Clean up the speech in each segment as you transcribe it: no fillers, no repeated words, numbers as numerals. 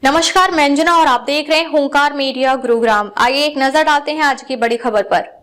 नमस्कार, मैं अंजना और आप देख रहे हैं हुंकार मीडिया गुरुग्राम। आइए एक नजर डालते हैं आज की बड़ी खबर पर।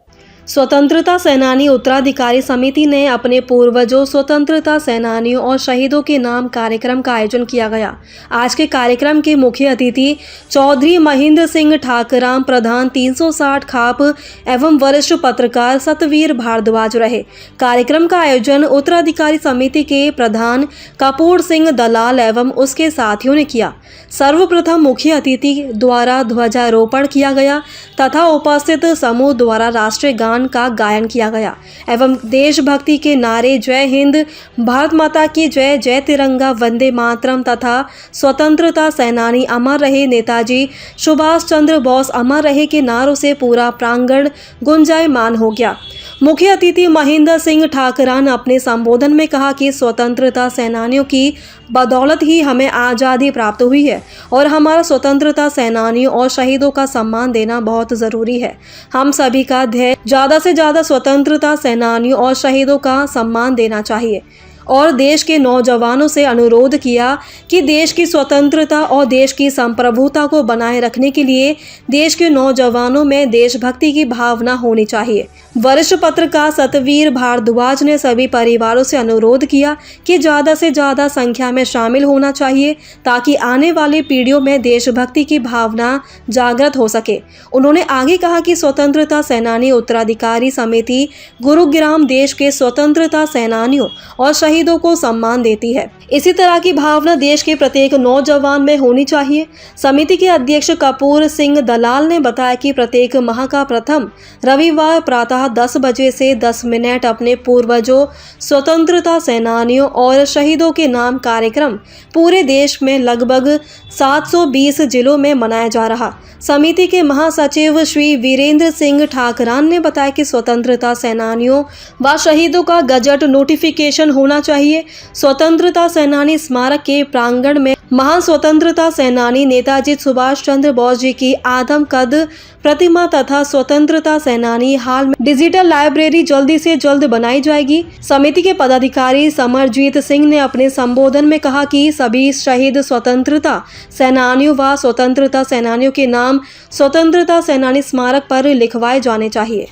स्वतंत्रता सेनानी उत्तराधिकारी समिति ने अपने पूर्वजों स्वतंत्रता सेनानियों और शहीदों के नाम कार्यक्रम का आयोजन किया गया। आज के कार्यक्रम के मुख्य अतिथि चौधरी महेंद्र सिंह ठाकराम, प्रधान 360 खाप एवं वरिष्ठ पत्रकार सतवीर भारद्वाज रहे। कार्यक्रम का आयोजन उत्तराधिकारी समिति के प्रधान कपूर सिंह दलाल एवं उसके साथियों ने किया। सर्वप्रथम मुख्य अतिथि द्वारा ध्वजारोपण किया गया तथा उपस्थित समूह द्वारा राष्ट्रीय गान का गायन किया गया एवं देशभक्ति के नारे जय हिंद, भारत माता की जय, जय तिरंगा, वंदे मातरम तथा स्वतंत्रता सेनानी अमर रहे, नेताजी सुभाष चंद्र बोस अमर रहे के नारों से पूरा प्रांगण गुंजायमान हो गया। मुख्य अतिथि महेंद्र सिंह ठाकरान ने अपने संबोधन में कहा कि स्वतंत्रता सेनानियों की बदौलत ही हमें आज़ादी प्राप्त हुई है और हमारा स्वतंत्रता सेनानियों और शहीदों का सम्मान देना बहुत ज़रूरी है। हम सभी का ध्येय ज़्यादा से ज़्यादा स्वतंत्रता सेनानियों और शहीदों का सम्मान देना चाहिए और देश के नौजवानों से अनुरोध किया कि देश की स्वतंत्रता और देश की संप्रभुता को बनाए रखने के लिए देश के नौजवानों में देशभक्ति की भावना होनी चाहिए। वरिष्ठ पत्रकार सतवीर भारद्वाज ने सभी परिवारों से अनुरोध किया कि ज़्यादा से ज़्यादा संख्या में शामिल होना चाहिए ताकि आने वाली पीढ़ियों में देशभक्ति की भावना जागृत हो सके। उन्होंने आगे कहा कि स्वतंत्रता सेनानी उत्तराधिकारी समिति गुरुग्राम देश के स्वतंत्रता सेनानियों और शहीदों को सम्मान देती है। इसी तरह की भावना देश के प्रत्येक नौजवान में होनी चाहिए। समिति के अध्यक्ष कपूर सिंह दलाल ने बताया कि प्रत्येक माह का प्रथम रविवार प्रातः 10 बजे से 10 मिनट अपने पूर्वजों स्वतंत्रता सेनानियों और शहीदों के नाम कार्यक्रम पूरे देश में लगभग 720 जिलों में मनाया जा रहा। समिति के महासचिव श्री वीरेंद्र सिंह ठाकरान ने बताया कि स्वतंत्रता सेनानियों व शहीदों का गजट नोटिफिकेशन होना चाहिए। स्वतंत्रता सेनानी स्मारक के प्रांगण में महान स्वतंत्रता सेनानी नेताजी सुभाष चंद्र बोस जी की आदमकद प्रतिमा तथा स्वतंत्रता सेनानी हाल में डिजिटल लाइब्रेरी जल्दी से जल्द बनाई जाएगी। समिति के पदाधिकारी समरजीत सिंह ने अपने संबोधन में कहा कि सभी शहीद स्वतंत्रता सेनानियों व स्वतंत्रता सेनानियों के नाम स्वतंत्रता सेनानी स्मारक पर लिखवाए जाने चाहिए।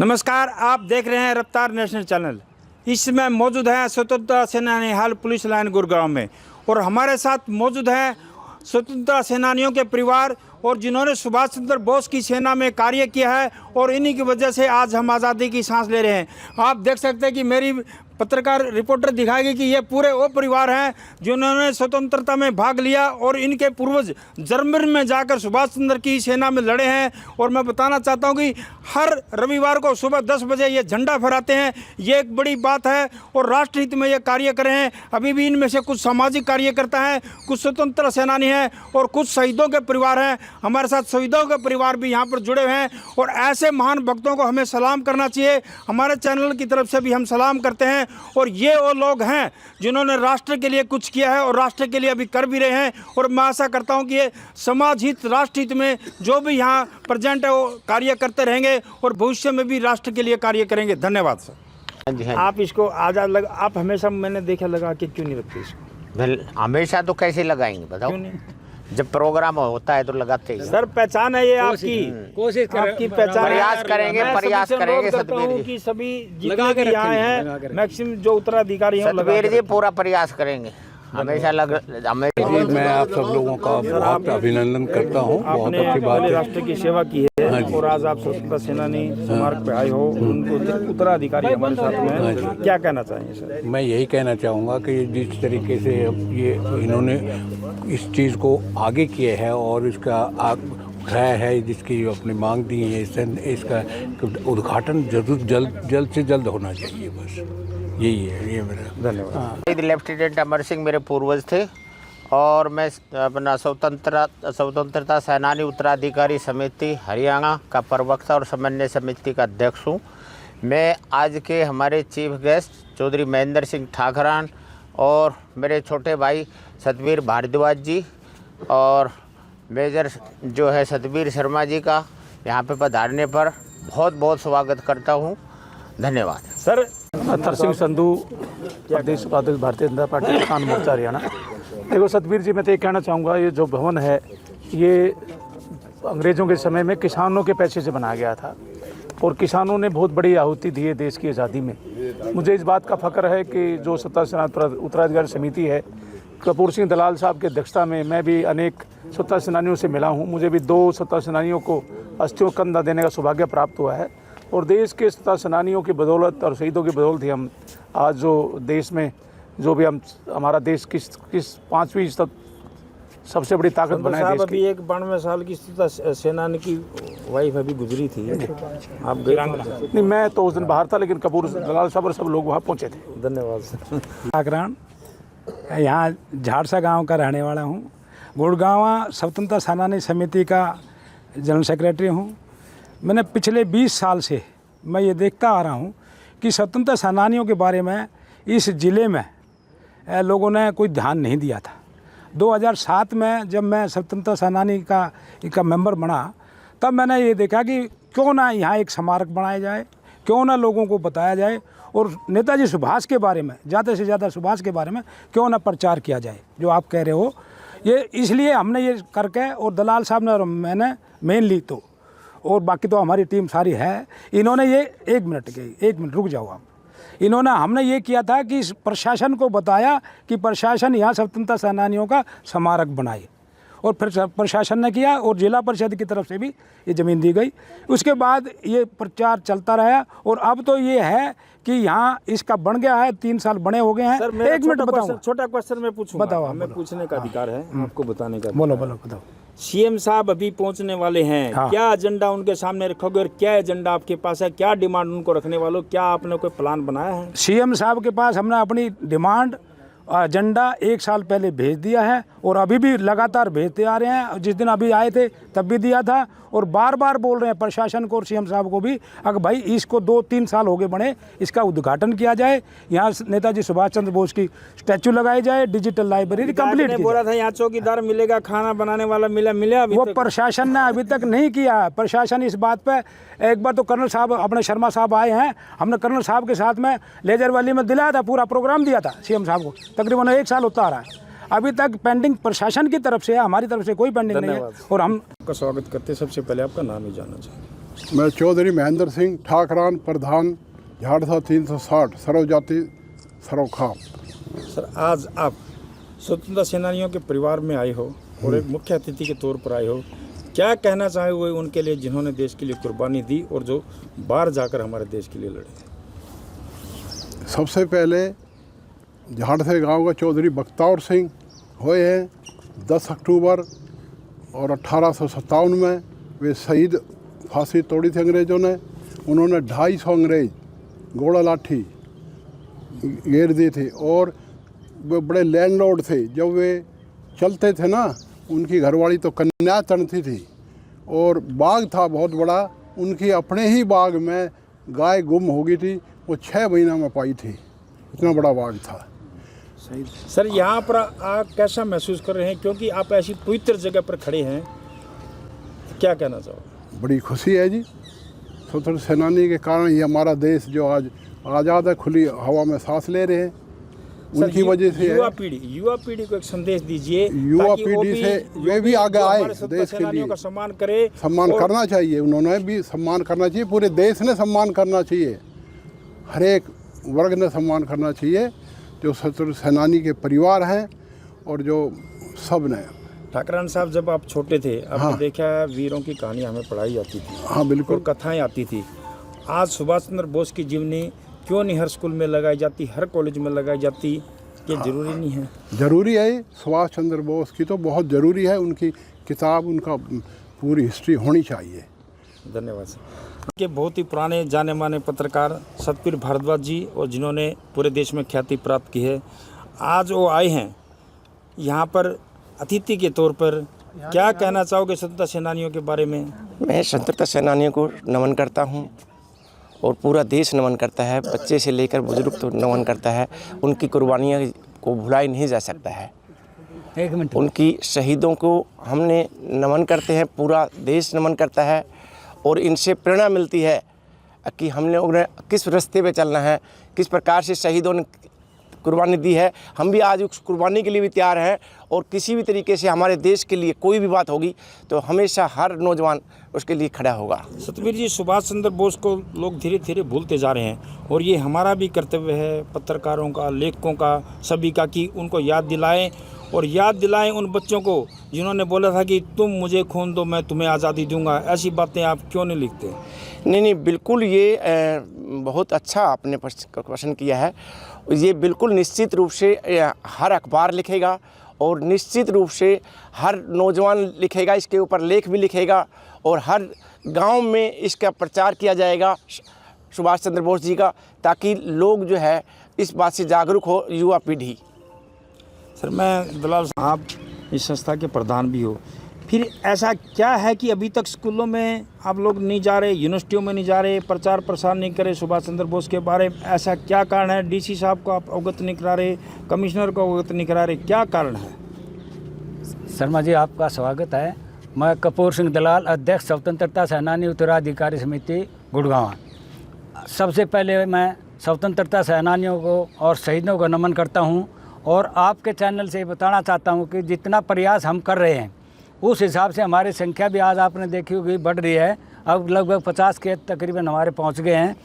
नमस्कार, आप देख रहे हैं रफ्तार नेशनल चैनल। इस समय मौजूद है स्वतंत्रता सेनानी हाल पुलिस लाइन गुरुग्राम में और हमारे साथ मौजूद हैं स्वतंत्रता सेनानियों के परिवार और जिन्होंने सुभाष चंद्र बोस की सेना में कार्य किया है और इन्हीं की वजह से आज हम आज़ादी की सांस ले रहे हैं। आप देख सकते हैं कि मेरी पत्रकार रिपोर्टर दिखाएगी कि ये पूरे वो परिवार हैं जिन्होंने स्वतंत्रता में भाग लिया और इनके पूर्वज जर्मनी में जाकर सुभाष चंद्र की सेना में लड़े हैं। और मैं बताना चाहता हूँ कि हर रविवार को सुबह 10 बजे ये झंडा फहराते हैं। ये एक बड़ी बात है और राष्ट्र हित में ये कार्य कर रहे हैं। अभी भी इनमें से कुछ सामाजिक कार्यकर्ता हैं, कुछ स्वतंत्रता सेनानी हैं और कुछ शहीदों के परिवार हैं। हमारे साथ शहीदों के परिवार भी यहाँ पर जुड़े हुए हैं और ऐसे महान भक्तों को हमें सलाम करना चाहिए। हमारे चैनल की तरफ से भी हम सलाम करते हैं और ये वो लोग हैं जिन्होंने राष्ट्र के लिए कुछ किया है और राष्ट्र के लिए अभी कर भी रहे हैं। और मैं आशा करता हूं कि ये समाज हित, राष्ट्र हित में जो भी यहाँ प्रेजेंट है वो कार्य करते रहेंगे और भविष्य में भी राष्ट्र के लिए कार्य करेंगे। धन्यवाद सर। आप इसको आज़ाद लगा, आप हमेशा मैंने देखा लगा के क्यों नहीं रखते इसको? हमेशा तो कैसे लगाएंगे बताओ? जब प्रोग्राम होता है तो लगाते हैं सर। पहचान है ये आपकी, कोशिश आपकी पहचान। प्रयास करेंगे सतबीर जी की सभी जितने भी यहाँ हैं मैक्सिमम जो उत्तराधिकारी हैं सतबीर जी पूरा प्रयास करेंगे हमेशा मैं आप सब लोगों का बहुत अभिनंदन करता हूँ। बहुत अच्छी बात है, राष्ट्र की सेवा की है और आज आप स्वतंत्रता सेनानी स्मारक पे आए हो, उनको उत्तराधिकारी हमारे साथ में, क्या कहना चाहेंगे सर? मैं यही कहना चाहूँगा कि जिस तरीके से ये इन्होंने इस चीज़ को आगे किया है और इसका है जिसकी अपनी मांग दी है, इसका उद्घाटन जल्द से जल्द होना चाहिए। बस यही है, ये मेरा धन्यवाद। लेफ्टिनेंट अमर सिंह मेरे पूर्वज थे और मैं अपना स्वतंत्रता सेनानी उत्तराधिकारी समिति हरियाणा का प्रवक्ता और समन्वय समिति का अध्यक्ष हूँ। मैं आज के हमारे चीफ गेस्ट चौधरी महेंद्र सिंह ठाकरान और मेरे छोटे भाई सतवीर भारद्वाज जी और मेजर जो है सतबीर शर्मा जी का यहाँ पे पधारने पर बहुत बहुत स्वागत करता हूँ। धन्यवाद सर। अत्तर सिंह संधू, प्रदेश उपाध्यक्ष भारतीय जनता पार्टी किसान मोर्चा हरियाणा। देखो सतवीर जी, मैं तो ये कहना चाहूँगा, ये जो भवन है ये अंग्रेज़ों के समय में किसानों के पैसे से बनाया गया था और किसानों ने बहुत बड़ी आहुति दी है देश की आज़ादी में। मुझे इस बात का फ़ख्र है कि जो सत्ता सेनानी उत्तराधिकारी समिति है, कपूर सिंह दलाल साहब की अध्यक्षता में, मैं भी अनेक स्वतंत्रता सेनानियों से मिला हूँ। मुझे भी 2 स्वतंत्रता सेनानियों को अस्थियों कंधा देने का सौभाग्य प्राप्त हुआ है और देश के स्वतंत्रता सेनानियों की बदौलत और शहीदों की बदौलत ही हम आज जो देश में जो भी हमारा देश किस 5वीं सबसे बड़ी ताकत बनाए देश की। अभी एक 92 साल की स्वतंत्रता सेनानी की वाइफ अभी गुजरी थी, आप गए? नहीं, मैं तो उस दिन बाहर था, लेकिन कपूर दलाल साहब और सब लोग वहाँ पहुँचे थे। धन्यवाद। आकरण यहाँ झाड़सा गांव का रहने वाला हूँ। गुड़गांव स्वतंत्रता सेनानी समिति का जनरल सेक्रेटरी हूँ। मैंने पिछले 20 साल से मैं ये देखता आ रहा हूँ कि स्वतंत्रता सेनानियों के बारे में इस ज़िले में लोगों ने कोई ध्यान नहीं दिया था। 2007 में जब मैं स्वतंत्रता सेनानी का मेंबर बना, तब मैंने ये देखा कि क्यों ना यहाँ एक स्मारक बनाया जाए, क्यों ना लोगों को बताया जाए और नेताजी सुभाष के बारे में, ज़्यादा से ज़्यादा सुभाष के बारे में क्यों ना प्रचार किया जाए, जो आप कह रहे हो। ये इसलिए हमने ये करके, और दलाल साहब ने और मैंने मेनली तो, और बाकी तो हमारी टीम सारी है, इन्होंने ये एक मिनट रुक जाओ आप। हमने ये किया था कि प्रशासन को बताया कि प्रशासन यहाँ स्वतंत्रता सेनानियों का स्मारक बनाए, और फिर प्रशासन ने किया और जिला परिषद की तरफ से भी ये ज़मीन दी गई। उसके बाद ये प्रचार चलता रहा और अब तो ये है कि यहाँ इसका बन गया है, 3 साल बने हो गए हैं। सर, एक मिनट बताओ, छोटा क्वेश्चन मैं पूछूंगा। बताओ, हमें पूछने का अधिकार है, आपको बताने का। बोलो बताओ। सीएम साहब अभी पहुंचने वाले हैं, हाँ। क्या एजेंडा उनके सामने रखोगे और क्या एजेंडा आपके पास है? क्या डिमांड उनको रखने वालों, क्या आपने कोई प्लान बनाया है? सीएम साहब के पास हमने अपनी डिमांड एजेंडा 1 साल पहले भेज दिया है और अभी भी लगातार भेजते आ रहे हैं। जिस दिन अभी आए थे तब भी दिया था और बार बार बोल रहे हैं प्रशासन को और सीएम साहब को भी, अगर भाई इसको 2-3 साल हो गए बने, इसका उद्घाटन किया जाए, यहाँ नेताजी सुभाष चंद्र बोस की स्टैचू लगाई जाए, डिजिटल लाइब्रेरी कंप्लीट की बोला था यहाँ चौकीदार मिलेगा, खाना बनाने वाला मिला वो प्रशासन ने अभी तक नहीं किया। प्रशासन इस बात पे, एक बार तो कर्नल साहब अपने शर्मा साहब आए हैं, हमने कर्नल साहब के साथ में लेजर वैली में दिलाया था, पूरा प्रोग्राम दिया था सीएम साहब को, तकरीबन 1 साल होता आ रहा है। अभी तक पेंडिंग प्रशासन की तरफ से है, हमारी तरफ से कोई पेंडिंग नहीं है। और हम आपका स्वागत करते, सबसे पहले आपका नाम ही जानना चाहिए। मैं चौधरी महेंद्र सिंह ठाकरान, प्रधान झाड़सा 360 सर्व जाति सर्व खाप। सर, आज आप स्वतंत्रता सेनानियों के परिवार में आए हो और एक मुख्य अतिथि के तौर पर आए हो, क्या कहना चाहोगे उनके लिए जिन्होंने देश के लिए कुर्बानी दी और जो बाहर जाकर हमारे देश के लिए लड़े? सबसे पहले झाड़से गांव का चौधरी बख्तावर सिंह हुए हैं 10 अक्टूबर और 1857 में वे शहीद, फांसी तोड़ी थी अंग्रेज़ों ने। उन्होंने 250 अंग्रेज घोड़ा लाठी घेर दी थी और वे बड़े लैंडलॉर्ड थे। जब वे चलते थे ना, उनकी घरवाली तो कन्या तनती थी और बाग था बहुत बड़ा, उनकी अपने ही बाग में गाय गुम हो गई थी, वो 6 महीना में पाई थी, इतना बड़ा बाग था। सर, यहाँ पर आप कैसा महसूस कर रहे हैं, क्योंकि आप ऐसी पवित्र जगह पर खड़े हैं, क्या कहना चाहोगे? बड़ी खुशी है जी, स्वतंत्रता सेनानी के कारण ही हमारा देश जो आज आज़ाद है, खुली हवा में सांस ले रहे हैं, उनकी वजह से। युवा पीढ़ी को एक संदेश दीजिए, युवा पीढ़ी से वे भी आगे आए, देश के लिए का सम्मान करे। सम्मान करना चाहिए, उन्होंने भी सम्मान करना चाहिए, पूरे देश ने सम्मान करना चाहिए, हर एक वर्ग ने सम्मान करना चाहिए, जो स्वतंत्रता सेनानी के परिवार हैं और जो सब ने। ठाकरान साहब, जब आप छोटे थे, आपने देखा है वीरों की कहानी हमें पढ़ाई जाती थी। हाँ बिल्कुल, कथाएं आती थी। आज सुभाष चंद्र बोस की जीवनी क्यों नहीं हर स्कूल में लगाई जाती, हर कॉलेज में लगाई जाती? ये जरूरी नहीं है? जरूरी है। सुभाष चंद्र बोस की तो बहुत ज़रूरी है, उनकी किताब, उनका पूरी हिस्ट्री होनी चाहिए। धन्यवाद सर। के बहुत ही पुराने जाने माने पत्रकार सतवीर भारद्वाज जी, और जिन्होंने पूरे देश में ख्याति प्राप्त की है, आज वो आए हैं यहाँ पर अतिथि के तौर पर। क्या कहना चाहोगे स्वतंत्रता सेनानियों के बारे में? मैं स्वतंत्रता सेनानियों को नमन करता हूँ और पूरा देश नमन करता है, बच्चे से लेकर बुजुर्ग तो नमन करता है। उनकी कुर्बानियाँ को भुलाई नहीं जा सकता है। उनकी शहीदों को हमने नमन करते हैं, पूरा देश नमन करता है और इनसे प्रेरणा मिलती है कि हमने उन्हें किस रास्ते पे चलना है, किस प्रकार से शहीदों ने कुर्बानी दी है, हम भी आज उस कुर्बानी के लिए भी तैयार हैं। और किसी भी तरीके से हमारे देश के लिए कोई भी बात होगी तो हमेशा हर नौजवान उसके लिए खड़ा होगा। सतबीर जी, सुभाष चंद्र बोस को लोग धीरे धीरे भूलते जा रहे हैं और ये हमारा भी कर्तव्य है, पत्रकारों का, लेखकों का, सभी का, कि उनको याद दिलाएं और याद दिलाएं उन बच्चों को जिन्होंने बोला था कि तुम मुझे खून दो मैं तुम्हें आज़ादी दूंगा। ऐसी बातें आप क्यों नहीं लिखते? नहीं, बिल्कुल ये बहुत अच्छा आपने प्रश्न किया है। ये बिल्कुल निश्चित रूप से हर अखबार लिखेगा और निश्चित रूप से हर नौजवान लिखेगा, इसके ऊपर लेख भी लिखेगा और हर गांव में इसका प्रचार किया जाएगा सुभाष चंद्र बोस जी का, ताकि लोग जो है इस बात से जागरूक हो, युवा पीढ़ी। सर, मैं दलाल साहब इस संस्था के प्रधान भी हो, फिर ऐसा क्या है कि अभी तक स्कूलों में आप लोग नहीं जा रहे, यूनिवर्सिटियों में नहीं जा रहे, प्रचार प्रसार नहीं करे सुभाष चंद्र बोस के बारे में? ऐसा क्या कारण है? डीसी साहब को आप अवगत नहीं करा रहे, कमिश्नर को अवगत नहीं करा रहे, क्या कारण है? शर्मा जी, आपका स्वागत है। मैं कपूर सिंह दलाल, अध्यक्ष स्वतंत्रता सेनानी उत्तराधिकारी समिति गुड़गांव। सबसे पहले मैं स्वतंत्रता सेनानियों को और शहीदों को नमन करता हूं और आपके चैनल से बताना चाहता हूं कि जितना प्रयास हम कर रहे हैं उस हिसाब से हमारी संख्या भी आज आपने देखी होगी बढ़ रही है। अब लगभग 50 के तकरीबन हमारे पहुंच गए हैं।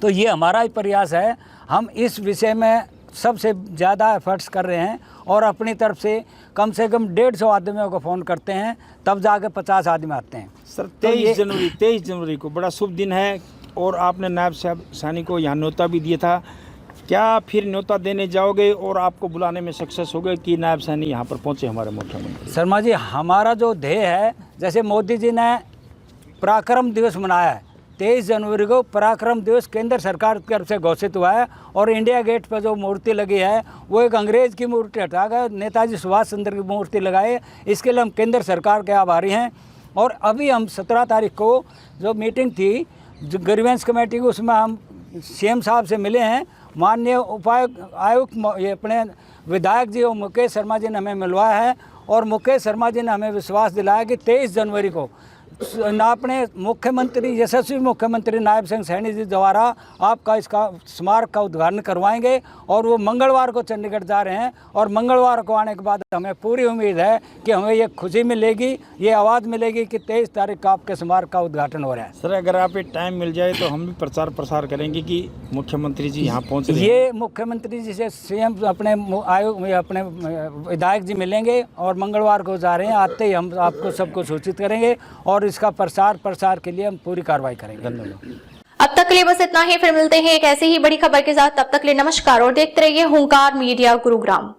तो ये हमारा ही प्रयास है। हम इस विषय में सबसे ज़्यादा एफर्ट्स कर रहे हैं और अपनी तरफ से कम 150 आदमियों को फ़ोन करते हैं, तब जाके 50 आदमी आते हैं। सर, 23 जनवरी को बड़ा शुभ दिन है और आपने नायब साहब सैनी को यहाँ न्योता भी दिया था। क्या फिर न्योता देने जाओगे और आपको बुलाने में सक्सेस हो गए कि नायब सैनी यहाँ पर पहुँचे हमारे मुख्यमंत्री? शर्मा जी, हमारा जो ध्येय है, जैसे मोदी जी ने पराक्रम दिवस मनाया है, 23 जनवरी को पराक्रम दिवस केंद्र सरकार की तरफ से घोषित हुआ है और इंडिया गेट पर जो मूर्ति लगी है वो एक अंग्रेज़ की मूर्ति हटाकर नेताजी सुभाष चंद्र की मूर्ति लगाए। इसके लिए हम केंद्र सरकार के आभारी हैं। और अभी हम 17 तारीख को जो मीटिंग थी जो ग्रीवेंस कमेटी की, उसमें हम सीएम साहब से मिले हैं। माननीय उपायुक्त आयुक्त ये अपने विधायक जी और मुकेश शर्मा जी ने हमें मिलवाया है और मुकेश शर्मा जी ने हमें विश्वास दिलाया कि 23 जनवरी को अपने मुख्यमंत्री, यशस्वी मुख्यमंत्री नायब सिंह सैनी जी द्वारा आपका इसका स्मारक का उद्घाटन करवाएंगे और वो मंगलवार को चंडीगढ़ जा रहे हैं। और मंगलवार को आने के बाद हमें पूरी उम्मीद है कि हमें ये खुशी मिलेगी, ये आवाज़ मिलेगी कि 23 तारीख का आपके स्मारक का उद्घाटन हो रहा है। सर, अगर आप टाइम मिल जाए तो हम भी प्रचार प्रसार करेंगे कि मुख्यमंत्री जी यहाँ पहुँच रहे हैं। ये मुख्यमंत्री जी से सीएम अपने अपने विधायक जी मिलेंगे और मंगलवार को जा रहे हैं। आते ही हम आपको सबको सूचित करेंगे और इसका प्रसार के लिए हम पूरी कार्रवाई करेंगे। धन्यवाद। अब तक के लिए बस इतना ही, फिर मिलते हैं एक ऐसी ही बड़ी खबर के साथ। तब तक के लिए नमस्कार और देखते रहिए हुंकार मीडिया गुरुग्राम।